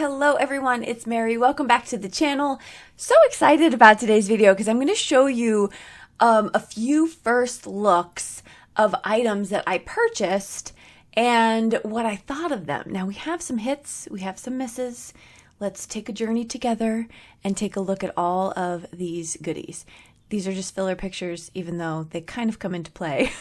Hello everyone, it's Mary. Welcome back to the channel. So excited about today's video because I'm going to show you a few first looks of items that I purchased and what I thought of them. Now we have some hits, we have some misses. Let's take a journey together and take a look at all of these goodies. These are just filler pictures, even though they kind of come into play.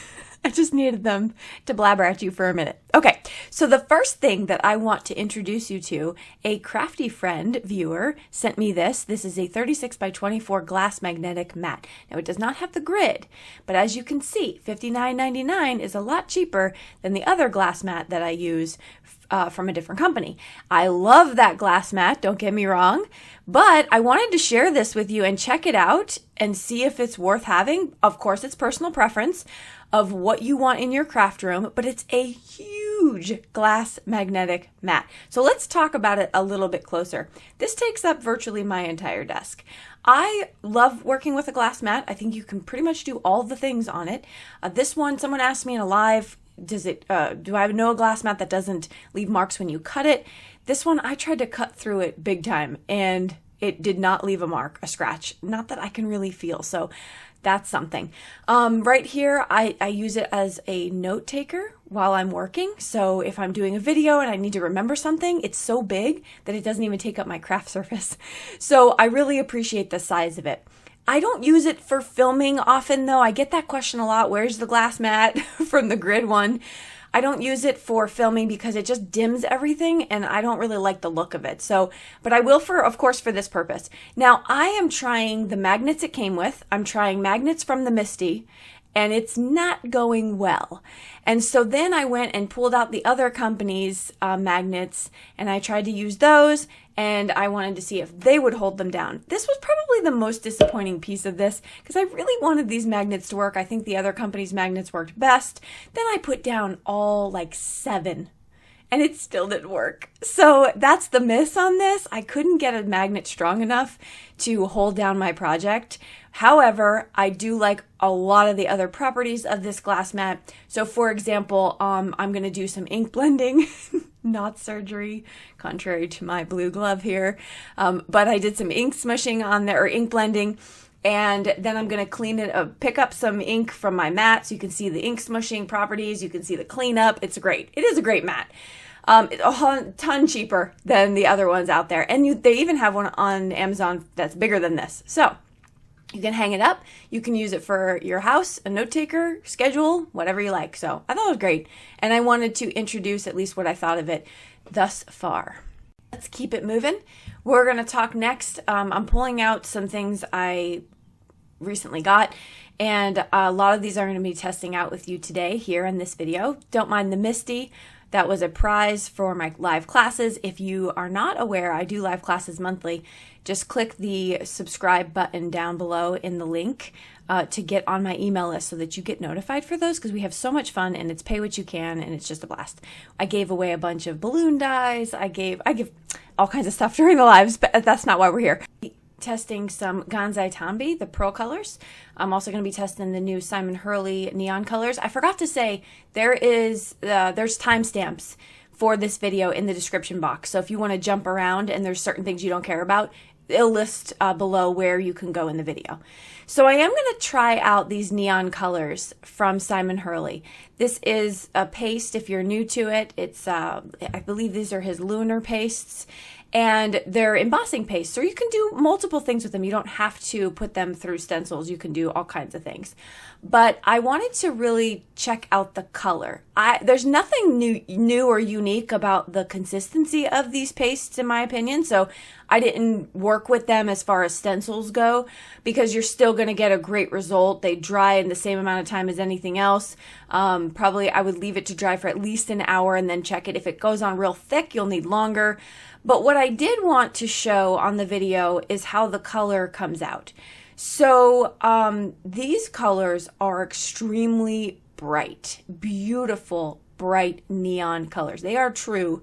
I just needed them to blabber at you for a minute. Okay, so the first thing that I want to introduce you to, a crafty friend viewer sent me this. This is a 36 by 24 glass magnetic mat. Now it does not have the grid, but as you can see, $59.99 is a lot cheaper than the other glass mat that I use from a different company. I love that glass mat, don't get me wrong, but I wanted to share this with you and check it out and see if it's worth having. Of course, it's personal preference of what you want in your craft room, but it's a huge glass magnetic mat. So let's talk about it a little bit closer. This takes up virtually my entire desk. I love working with a glass mat. I think you can pretty much do all the things on it. This one, someone asked me in a live, do I know a glass mat that doesn't leave marks when you cut it? This one, I tried to cut through it big time and it did not leave a mark, a scratch. Not that I can really feel. So that's something. Right here, I use it as a note taker while I'm working. So if I'm doing a video and I need to remember something, it's so big that it doesn't even take up my craft surface. So I really appreciate the size of it. I don't use it for filming often though. I get that question a lot. Where's the glass mat from the grid one? I don't use it for filming because it just dims everything and I don't really like the look of it. So, but I will of course, for this purpose. Now I am trying the magnets it came with. I'm trying magnets from the Misty and it's not going well. And so then I went and pulled out the other company's magnets and I tried to use those and I wanted to see if they would hold them down. This was probably the most disappointing piece of this because I really wanted these magnets to work. I think the other company's magnets worked best. Then I put down all like 7 and it still didn't work. So that's the miss on this. I couldn't get a magnet strong enough to hold down my project. However, I do like a lot of the other properties of this glass mat. So for example, I'm going to do some ink blending, not surgery, contrary to my blue glove here. But I did some ink smushing on there, or ink blending. And then I'm going to clean it, pick up some ink from my mat so you can see the ink smushing properties. You can see the cleanup. It's great. It is a great mat. A ton cheaper than the other ones out there. And they even have one on Amazon that's bigger than this. So you can hang it up. You can use it for your house, a note taker, schedule, whatever you like. So I thought it was great. And I wanted to introduce at least what I thought of it thus far. Let's keep it moving. We're going to talk next. I'm pulling out some things I recently got, and a lot of these are going to be testing out with you today here in this video. Don't mind the Misty. That was a prize for my live classes. If you are not aware, I do live classes monthly. Just click the subscribe button down below in the link to get on my email list so that you get notified for those because we have so much fun and it's pay what you can and it's just a blast. I gave away a bunch of balloon dies. I give all kinds of stuff during the lives, but that's not why we're here. Testing some Gansai Tambi, the pearl colors. I'm also going to be testing the new Simon Hurley neon colors. I forgot to say there's timestamps for this video in the description box. So if you want to jump around and there's certain things you don't care about, it'll list below where you can go in the video. So I am going to try out these neon colors from Simon Hurley. This is a paste if you're new to it. It's I believe these are his lunar pastes. And they're embossing paste, so you can do multiple things with them. You don't have to put them through stencils. You can do all kinds of things. But I wanted to really check out the color. There's nothing new or unique about the consistency of these pastes, in my opinion. So I didn't work with them as far as stencils go because you're still going to get a great result. They dry in the same amount of time as anything else. Probably I would leave it to dry for at least an hour and then check it. If it goes on real thick, you'll need longer. But what I did want to show on the video is how the color comes out. So these colors are extremely bright, beautiful, bright neon colors. They are true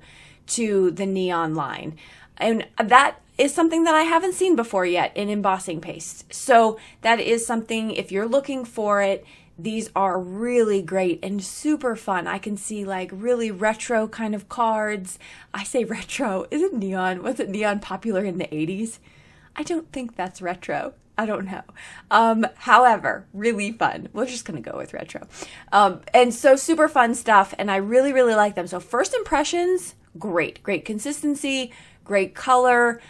to the neon line. And that is something that I haven't seen before yet in embossing paste. So that is something, if you're looking for it, these are really great and super fun. I can see like really retro kind of cards. I say retro, isn't neon? Wasn't neon popular in the 80s? I don't think that's retro. I don't know. However, really fun. We're just going to go with retro. And so super fun stuff. And I really, really like them. So first impressions, great. Great consistency, great color.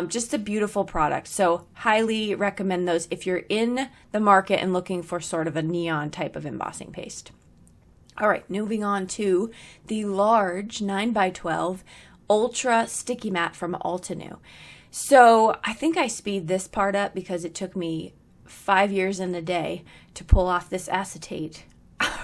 Just a beautiful product. So highly recommend those if you're in the market and looking for sort of a neon type of embossing paste. All right, moving on to the large 9x12 Ultra Sticky Mat from Altenew. So I think I speed this part up because it took me 5 years and a day to pull off this acetate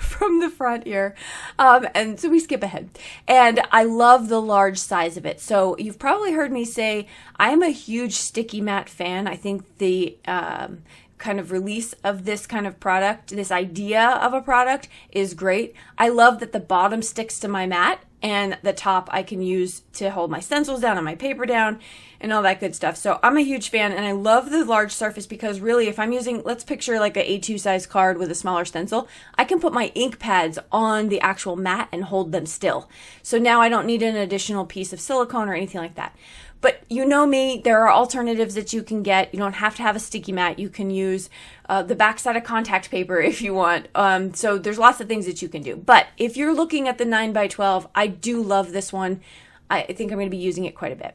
from the front here. And so we skip ahead. And I love the large size of it. So you've probably heard me say I am a huge sticky mat fan. I think the kind of release of this kind of product, this idea of a product is great. I love that the bottom sticks to my mat and the top I can use to hold my stencils down and my paper down and all that good stuff. So I'm a huge fan, and I love the large surface because really if I'm using, let's picture like a A2 size card with a smaller stencil, I can put my ink pads on the actual mat and hold them still. So now I don't need an additional piece of silicone or anything like that. But you know me, there are alternatives that you can get. You don't have to have a sticky mat. You can use the backside of contact paper if you want. So there's lots of things that you can do. But if you're looking at the 9x12, I do love this one. I think I'm going to be using it quite a bit.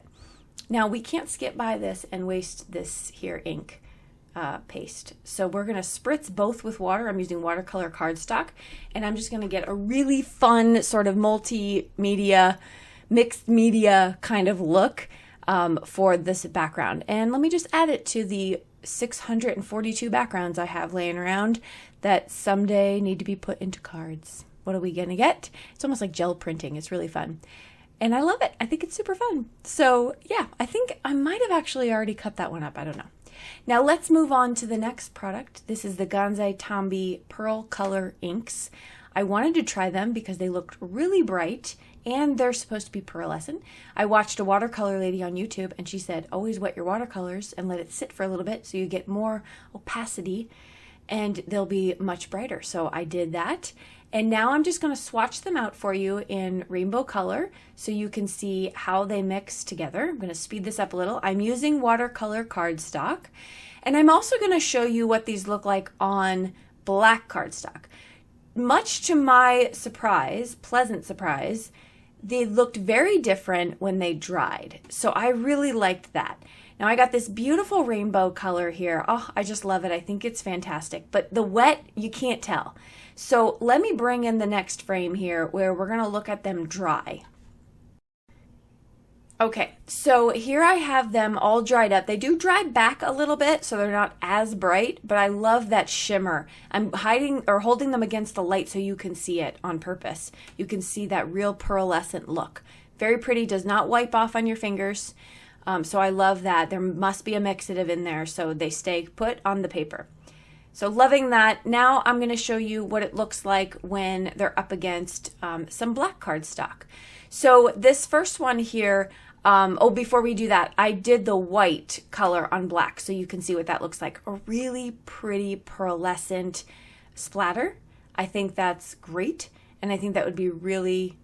Now, we can't skip by this and waste this here ink paste. So we're going to spritz both with water. I'm using watercolor cardstock. And I'm just going to get a really fun sort of multimedia, mixed media kind of look for this background. And let me just add it to the 642 backgrounds I have laying around that someday need to be put into cards. What are we going to get? It's almost like gel printing. It's really fun. And I love it. I think it's super fun. So yeah, I think I might have actually already cut that one up. I don't know. Now let's move on to the next product. This is the Gansai Tambi Pearl Color Inks. I wanted to try them because they looked really bright and they're supposed to be pearlescent. I watched a watercolor lady on YouTube and she said, always wet your watercolors and let it sit for a little bit so you get more opacity and they'll be much brighter. So I did that. And now I'm just going to swatch them out for you in rainbow color so you can see how they mix together. I'm going to speed this up a little. I'm using watercolor cardstock. And I'm also going to show you what these look like on black cardstock. Much to my surprise, pleasant surprise, they looked very different when they dried. So I really liked that. Now I got this beautiful rainbow color here. Oh, I just love it. I think it's fantastic. But the wet, you can't tell. So let me bring in the next frame here where we're going to look at them dry. Okay, so here I have them all dried up. They do dry back a little bit, so they're not as bright, but I love that shimmer. I'm hiding or holding them against the light so you can see it on purpose. You can see that real pearlescent look. Very pretty, does not wipe off on your fingers. So I love that. There must be a mixative in there so they stay put on the paper. So loving that. Now I'm going to show you what it looks like when they're up against some black cardstock. So this first one here, before we do that, I did the white color on black so you can see what that looks like. A really pretty pearlescent splatter. I think that's great, and I think that would be really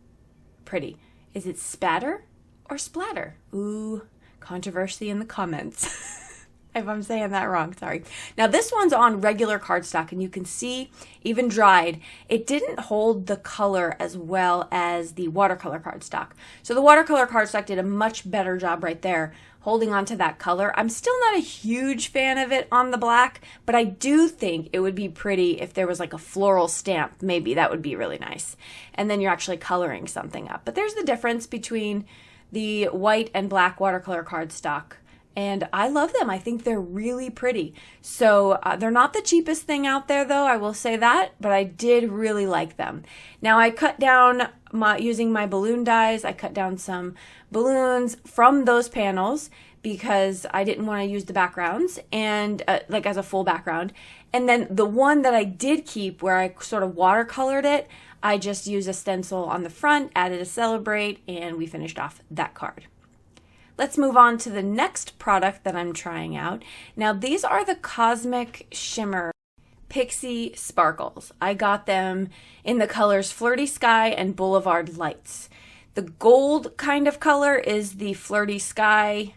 pretty. Is it spatter or splatter? Ooh, controversy in the comments. If I'm saying that wrong, sorry. Now this one's on regular cardstock and you can see, even dried, it didn't hold the color as well as the watercolor cardstock. So the watercolor cardstock did a much better job right there, holding on to that color. I'm still not a huge fan of it on the black, but I do think it would be pretty if there was like a floral stamp. Maybe that would be really nice. And then you're actually coloring something up. But there's the difference between the white and black watercolor cardstock. And I love them. I think they're really pretty. So they're not the cheapest thing out there though, I will say that, but I did really like them. Now I cut down, using my balloon dies, I cut down some balloons from those panels because I didn't want to use the backgrounds and like as a full background. And then the one that I did keep where I sort of watercolored it, I just used a stencil on the front, added a celebrate, and we finished off that card. Let's move on to the next product that I'm trying out. Now these are the Cosmic Shimmer Pixie Sparkles. I got them in the colors Flirty Sky and Boulevard Lights. The gold kind of color is the Flirty Sky.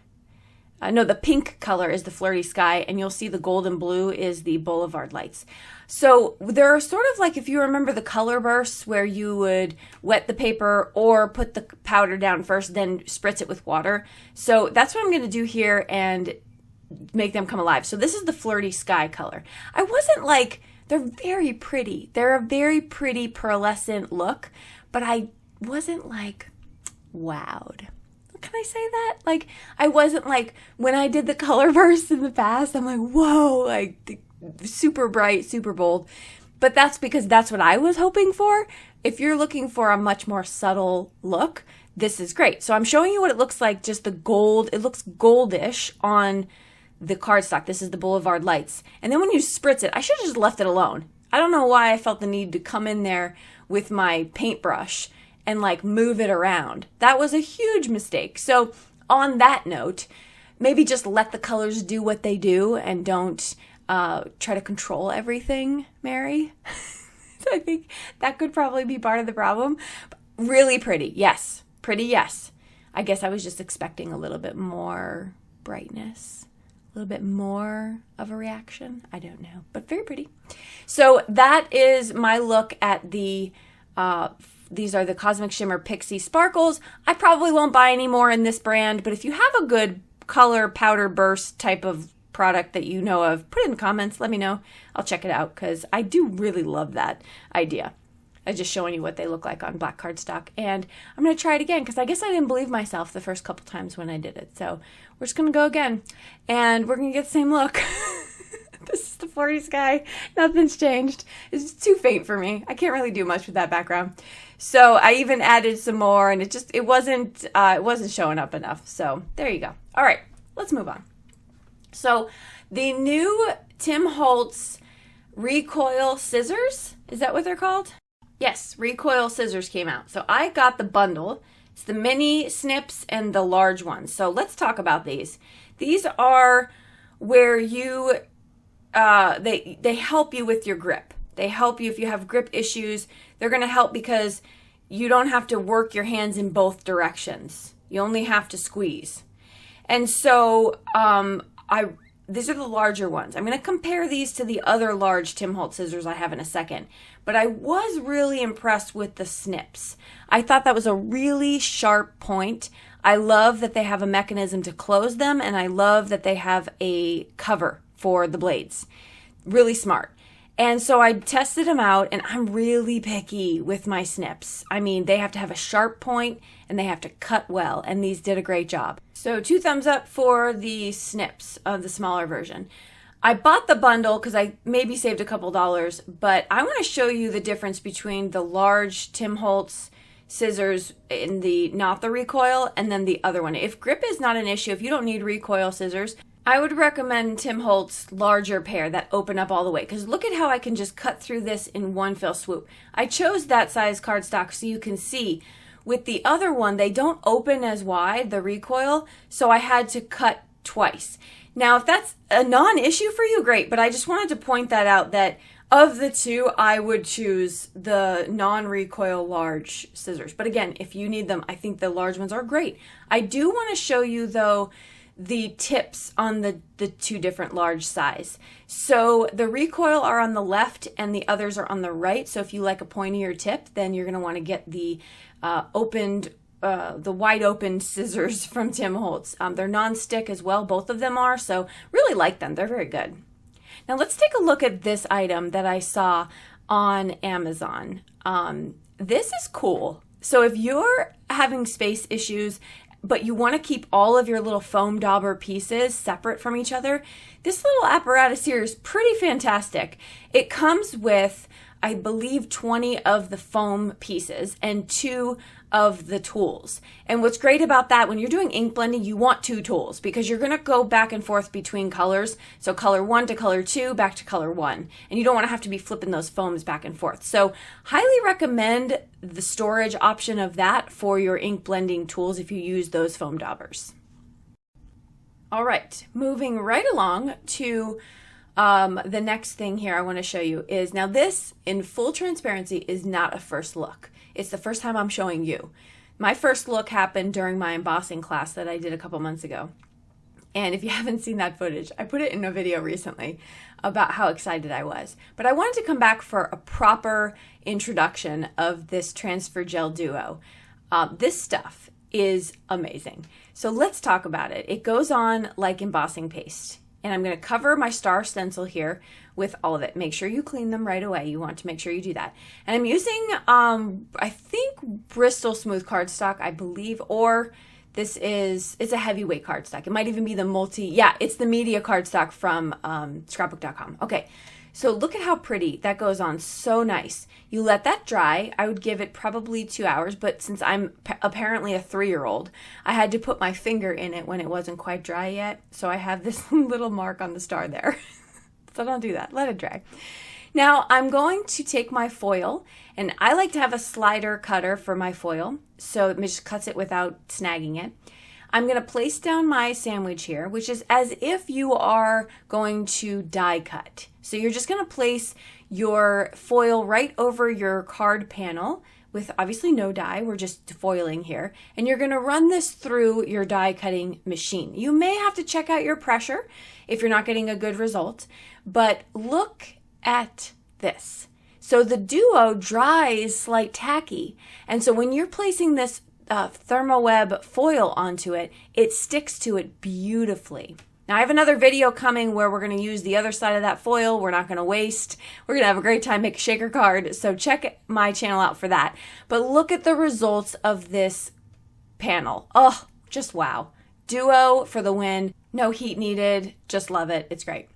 No, the pink color is the Flirty Sky, and you'll see the gold and blue is the Boulevard Lights. So they're sort of like, if you remember the color bursts where you would wet the paper or put the powder down first, then spritz it with water. So that's what I'm going to do here and make them come alive. So this is the Flirty Sky color. I wasn't like, they're very pretty. They're a very pretty pearlescent look, but I wasn't like wowed. Can I say that? Like, I wasn't like, when I did the color bursts in the past, I'm like, whoa, like super bright, super bold. But that's because that's what I was hoping for. If you're looking for a much more subtle look, this is great. So I'm showing you what it looks like, just the gold. It looks goldish on the cardstock. This is the Boulevard Lights. And then when you spritz it, I should have just left it alone. I don't know why I felt the need to come in there with my paintbrush and like move it around. That was a huge mistake. So on that note, maybe just let the colors do what they do and don't try to control everything, Mary. So I think that could probably be part of the problem. Really pretty, yes. Pretty, yes. I guess I was just expecting a little bit more brightness, a little bit more of a reaction. I don't know, but very pretty. So that is my look at the these are the Cosmic Shimmer Pixie Sparkles. I probably won't buy any more in this brand, but if you have a good color powder burst type of product that you know of, put it in the comments, let me know. I'll check it out because I do really love that idea. I'm just showing you what they look like on black cardstock, and I'm going to try it again because I guess I didn't believe myself the first couple times when I did it. So we're just going to go again, and we're going to get the same look. This is the Flirty Sky. Nothing's changed. It's too faint for me. I can't really do much with that background. So I even added some more, and it wasn't showing up enough. So there you go. All right, let's move on. So the new Tim Holtz Recoil scissors, is that what they're called? Yes, Recoil scissors came out. So I got the bundle. It's the mini snips and the large ones. So let's talk about these. These are where you they help you with your grip. They help you if you have grip issues. They're going to help because you don't have to work your hands in both directions. You only have to squeeze. And so these are the larger ones. I'm going to compare these to the other large Tim Holtz scissors I have in a second. But I was really impressed with the snips. I thought that was a really sharp point. I love that they have a mechanism to close them, and I love that they have a cover for the blades. Really smart. And so I tested them out, and I'm really picky with my snips. I mean, they have to have a sharp point, and they have to cut well, and these did a great job. So 2 thumbs up for the snips of the smaller version. I bought the bundle because I maybe saved a couple dollars, but I want to show you the difference between the large Tim Holtz scissors in the, not the Recoil, and then the other one. If grip is not an issue, if you don't need Recoil scissors, I would recommend Tim Holtz larger pair that open up all the way, because look at how I can just cut through this in one fell swoop. I chose that size cardstock so you can see. With the other one, they don't open as wide, the Recoil, so I had to cut twice. Now, if that's a non-issue for you, great, but I just wanted to point that out, that of the two, I would choose the non-Recoil large scissors. But again, if you need them, I think the large ones are great. I do want to show you, though, the tips on the 2 different large size. So the Recoil are on the left and the others are on the right. So if you like a pointier tip, then you're going to want to get the wide open scissors from Tim Holtz. They're non-stick as well. Both of them are. So really like them. They're very good. Now let's take a look at this item that I saw on Amazon. This is cool. So if you're having space issues, but you want to keep all of your little foam dauber pieces separate from each other, this little apparatus here is pretty fantastic. It comes with, I believe, 20 of the foam pieces and 2 of the tools. And what's great about that, when you're doing ink blending, you want 2 tools because you're going to go back and forth between colors. So color 1 to color 2, back to color 1. And you don't want to have to be flipping those foams back and forth. So highly recommend the storage option of that for your ink blending tools if you use those foam daubers. All right, moving right along to The next thing here I want to show you is, now this, in full transparency, is not a first look. It's the first time I'm showing you. My first look happened during my embossing class that I did a couple months ago. And if you haven't seen that footage, I put it in a video recently about how excited I was. But I wanted to come back for a proper introduction of this transfer gel duo. This stuff is amazing. So let's talk about it. It goes on like embossing paste. And I'm going to cover my star stencil here with all of it. Make sure you clean them right away. You want to make sure you do that. And I'm using, I think, Bristol Smooth cardstock, I believe, or it's a heavyweight cardstock. It might even be the it's the media cardstock from scrapbook.com. Okay, so look at how pretty that goes on. So nice. You let that dry. I would give it probably 2 hours, but since I'm apparently a 3-year-old, I had to put my finger in it when it wasn't quite dry yet. So I have this little mark on the star there. So don't do that. Let it dry. Now I'm going to take my foil, and I like to have a slider cutter for my foil, so it just cuts it without snagging it. I'm going to place down my sandwich here, which is as if you are going to die cut. So you're just going to place your foil right over your card panel with obviously no die. We're just foiling here. And you're going to run this through your die cutting machine. You may have to check out your pressure if you're not getting a good result, but look at this. So the duo dries slight tacky. And so when you're placing this ThermoWeb foil onto it, it sticks to it beautifully. Now I have another video coming where we're going to use the other side of that foil. We're not going to waste. We're going to have a great time, make a shaker card. So check my channel out for that. But look at the results of this panel. Oh, just wow. Duo for the win. No heat needed. Just love it. It's great.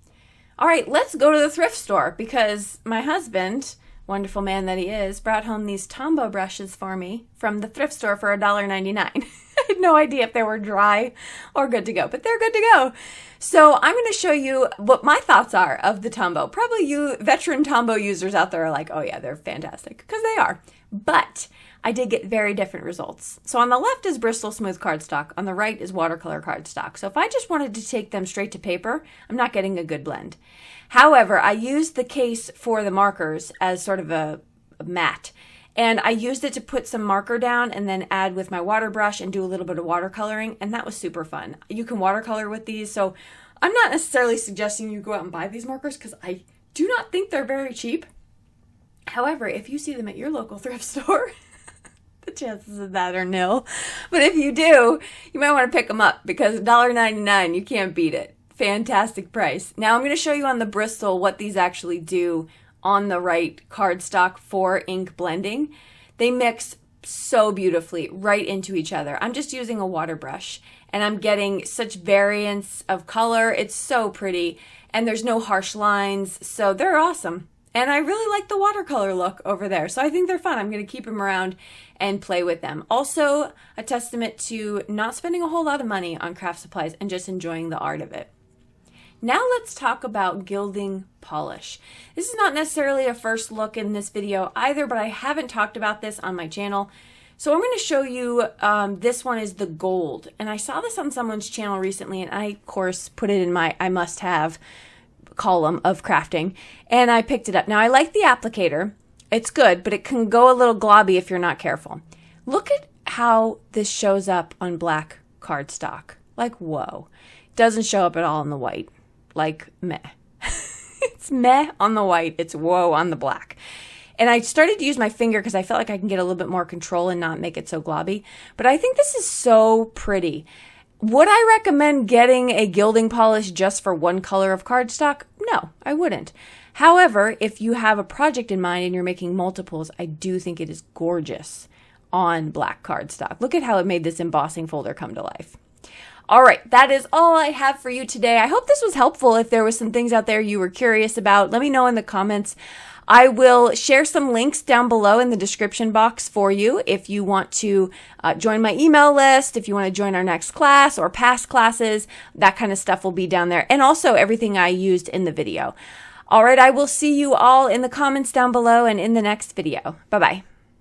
All right, let's go to the thrift store because my husband, wonderful man that he is, brought home these Tombow brushes for me from the thrift store for $1.99. I had no idea if they were dry or good to go, but they're good to go. So I'm going to show you what my thoughts are of the Tombow. Probably you veteran Tombow users out there are like, oh yeah, they're fantastic, because they are. But I did get very different results. So on the left is Bristol Smooth cardstock. On the right is watercolor cardstock. So if I just wanted to take them straight to paper, I'm not getting a good blend. However, I used the case for the markers as sort of a mat. And I used it to put some marker down and then add with my water brush and do a little bit of watercoloring. And that was super fun. You can watercolor with these. So I'm not necessarily suggesting you go out and buy these markers because I do not think they're very cheap. However, if you see them at your local thrift store, the chances of that are nil. But if you do, you might want to pick them up because $1.99, you can't beat it. Fantastic price. Now I'm going to show you on the Bristol what these actually do on the right cardstock for ink blending. They mix so beautifully right into each other. I'm just using a water brush and I'm getting such variance of color. It's so pretty and there's no harsh lines, so they're awesome. And I really like the watercolor look over there, so I think they're fun. I'm going to keep them around and play with them. Also, a testament to not spending a whole lot of money on craft supplies and just enjoying the art of it. Now let's talk about Gilding Polish. This is not necessarily a first look in this video either, but I haven't talked about this on my channel. So I'm going to show you, this one is the gold. And I saw this on someone's channel recently, and I, of course, put it in my I must have column of crafting, and I picked it up. Now I like the applicator. It's good, but it can go a little globby if you're not careful. Look at how this shows up on black cardstock. Like, whoa. It doesn't show up at all in the white. Like, meh. It's meh on the white. It's whoa on the black. And I started to use my finger because I felt like I can get a little bit more control and not make it so globby. But I think this is so pretty. Would I recommend getting a gilding polish just for one color of cardstock? No, I wouldn't. However, if you have a project in mind and you're making multiples, I do think it is gorgeous on black cardstock. Look at how it made this embossing folder come to life. All right, that is all I have for you today. I hope this was helpful. If there was some things out there you were curious about, let me know in the comments. I will share some links down below in the description box for you if you want to join my email list, if you want to join our next class or past classes, that kind of stuff will be down there. And also everything I used in the video. All right, I will see you all in the comments down below and in the next video. Bye-bye.